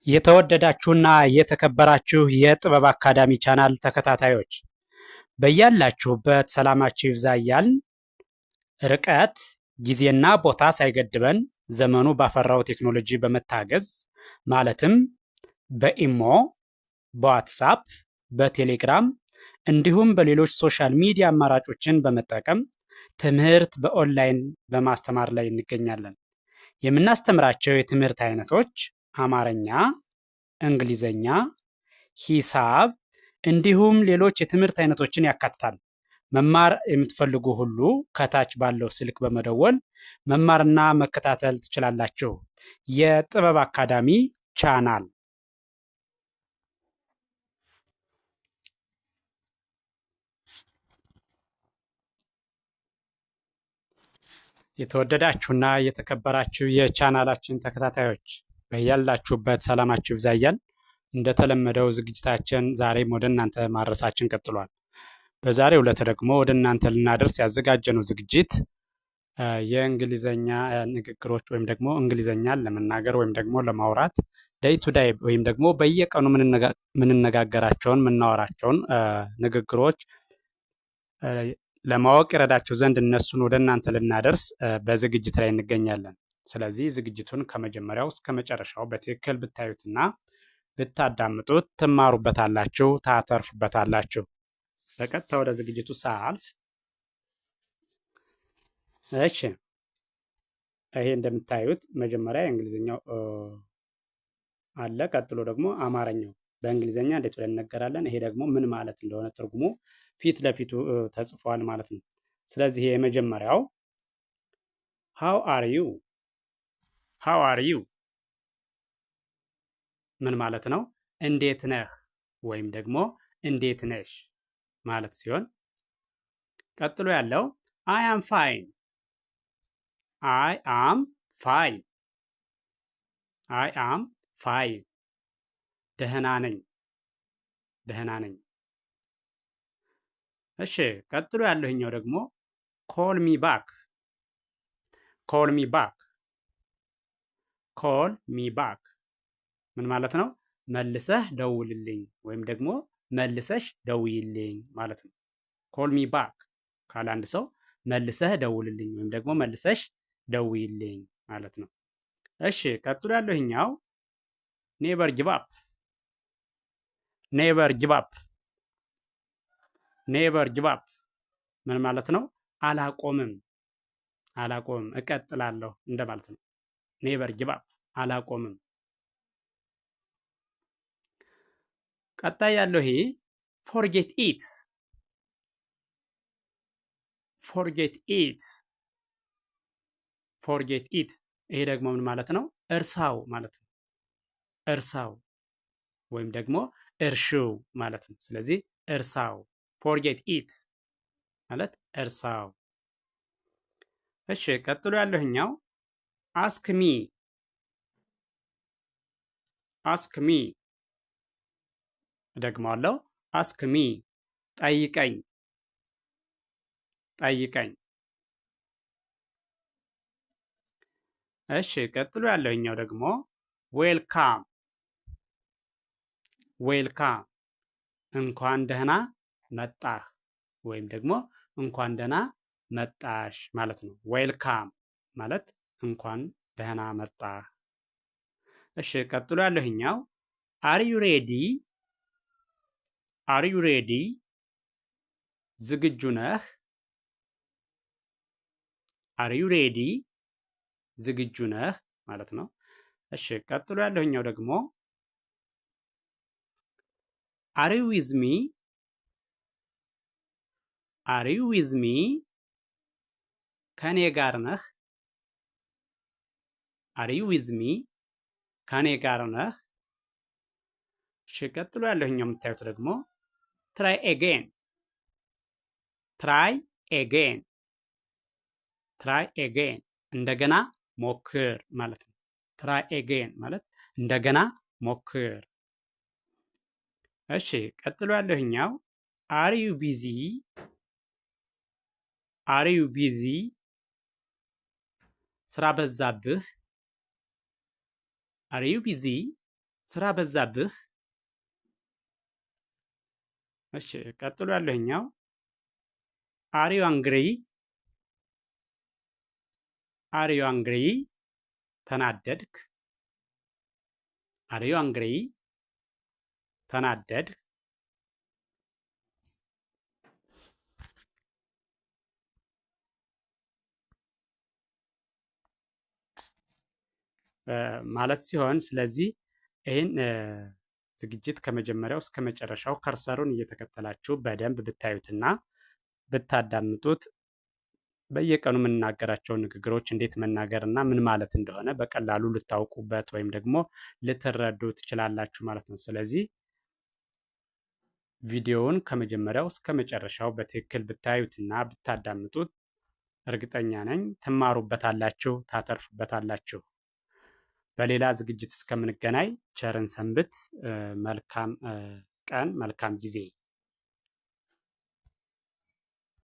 የተወደዳችሁና የተከበራችሁ የጥበብ አካዳሚ ቻናል ተከታታዮች በያላችሁበት ሰላማችሁ ይብዛ እያልን ርቀት ጊዜና ቦታ ሳይገድበን ዘመኑ ባፈራው ቴክኖሎጂ በመታገዝ ማለትም በኢሞ፣ በዋትሳፕ፣ በቴሌግራም እንዲሁም በሌሎች ሶሻል ሚዲያ አማራጮችን በመጠቀም ትምህርት በኦንላይን በማስተማር ላይ እንገኛለን። የምናስተምራቸው የትምህርት አይነቶች አማርኛ፣ እንግሊዘኛ፣ ሂሳብ እንዲሁም ሌሎች የትምህርት አይነቶችን ያካትታል። መማር የምትፈልጉ ሁሉ ከታች ባለው ስልክ በመደወል መማርና መከታተል ትችላላችሁ። የጥበብ አካዳሚ ቻናል የተወደዳችሁና የተከበራችሁ የቻናላችን ተከታታዮች በያላችሁበት ሰላማችሁ ይብዛ እያልን እንደተለመደው ዝግጅታችን ዛሬም ወደ እናንተ ማድረሳችን ቀጥሏል። በዛሬው ዕለት ደግሞ ወደ እናንተ ልናደርስ ያዘጋጀነው ዝግጅት የእንግሊዘኛ ንግግሮች ወይም ደግሞ እንግሊዘኛን ለመናገር ወይም ደግሞ ለማውራት ዳይ ቱ ዳይ ወይም ደግሞ በየቀኑ ምንነጋገራቸውን ምናወራቸውን ንግግሮች ለማወቅ ይረዳችሁ ዘንድ እነሱን ወደ እናንተ ልናደርስ በዝግጅት ላይ እንገኛለን። ስለዚህ ዝግጅቱን ከመጀመሪያው እስከ መጨረሻው በትክክል ብታዩትና ብታዳምጡት ትማሩበታላችሁ፣ ታተርፉበታላችሁ። በቀጥታ ወደ ዝግጅቱ ሳልፍ እሺ፣ ይሄ እንደምታዩት መጀመሪያ የእንግሊዝኛው አለ፣ ቀጥሎ ደግሞ አማርኛው በእንግሊዝኛ እንዴት ብለን እንነገራለን። ይሄ ደግሞ ምን ማለት እንደሆነ ትርጉሙ ፊት ለፊቱ ተጽፏል ማለት ነው። ስለዚህ የመጀመሪያው ሃው አር ዩ፣ ሃው አር ዩ ምን ማለት ነው? እንዴት ነህ ወይም ደግሞ እንዴት ነሽ ማለት ሲሆን፣ ቀጥሎ ያለው አይ አም ፋይን፣ አይ አም ፋይን፣ አይ አም ፋይን ደህና ነኝ፣ ደህና ነኝ። እሺ፣ ቀጥሎ ያለውኛው ደግሞ ኮል ሚ ባክ፣ ኮል ሚ ባክ፣ ኮል ሚ ባክ ምን ማለት ነው? መልሰህ ደውልልኝ ወይም ደግሞ መልሰሽ ደውይልኝ ማለት ነው። ኮል ሚ ባክ ካለ አንድ ሰው መልሰህ ደውልልኝ ወይም ደግሞ መልሰሽ ደውይልኝ ማለት ነው። እሺ፣ ቀጥሎ ያለውኛው ኔቨር ጊቭ አፕ፣ ኔቨር ጊቭ አፕ፣ ኔቨር ጊቭ አፕ ምን ማለት ነው? አላቆምም፣ አላቆምም እቀጥላለሁ እንደማለት ነው። ኔቨር ጊቭ አፕ አላቆምም። ቀጣይ ያለው ይሄ ፎርጌት ኢት፣ ፎርጌት ኢት፣ ፎርጌት ኢት ይሄ ደግሞ ምን ማለት ነው? እርሳው ማለት ነው። እርሳው ወይም ደግሞ እርሺው ማለት ነው። ስለዚህ እርሳው፣ ፎርጌት ኢት ማለት እርሳው። እሺ፣ ቀጥሎ ያለውኛው አስክ ሚ፣ አስክ ሚ ደግሞአለው አስክ ሚ ጠይቀኝ፣ ጠይቀኝ። እሺ፣ ቀጥሎ ያለውኛው ደግሞ ዌልካም፣ ዌልካም እንኳን ደህና መጣህ ወይም ደግሞ እንኳን ደህና መጣሽ ማለት ነው። ዌልካም ማለት እንኳን ደህና መጣህ። እሺ፣ ቀጥሎ ያለውኛው አር ዩ ሬዲ፣ አር ዩ ሬዲ ዝግጁ ነህ፣ አር ዩ ሬዲ ዝግጁ ነህ ማለት ነው። እሺ፣ ቀጥሎ ያለውኛው ደግሞ አር ዩ ዊዝ ሚ፣ አር ዩ ዊዝ ሚ ከኔ ጋር ነህ፣ አር ዩ ዊዝ ሚ ከኔ ጋር ነህ። እሺ፣ ቀጥሎ ያለውኛው የምታዩት ደግሞ ትራይ ኤጌን፣ ትራይ ኤጌን፣ ትራይ ኤጌን እንደገና ሞክር ማለት ነው። ትራይ ኤጌን ማለት እንደገና ሞክር። እሺ፣ ቀጥሎ ያለውኛው አር ዩ ቢዚ፣ አር ዩ ቢዚ ስራ በዛብህ፣ አር ዩ ቢዚ ስራ በዛብህ። እሺ ቀጥሎ ያለኛው አር ዩ አንግሪ? አር ዩ አንግሪ? ተናደድክ? አር ዩ አንግሪ? ተናደድክ? ማለት ሲሆን ስለዚህ ይህን ዝግጅት ከመጀመሪያው እስከ መጨረሻው ከርሰሩን እየተከተላችሁ በደንብ ብታዩትና ብታዳምጡት በየቀኑ የምንናገራቸውን ንግግሮች እንዴት መናገር እና ምን ማለት እንደሆነ በቀላሉ ልታውቁበት ወይም ደግሞ ልትረዱ ትችላላችሁ ማለት ነው። ስለዚህ ቪዲዮውን ከመጀመሪያው እስከ መጨረሻው በትክክል ብታዩትና ብታዳምጡት እርግጠኛ ነኝ ትማሩበታላችሁ፣ ታተርፉበታላችሁ። በሌላ ዝግጅት እስከምንገናኝ ቸርን ሰንብት። መልካም ቀን፣ መልካም ጊዜ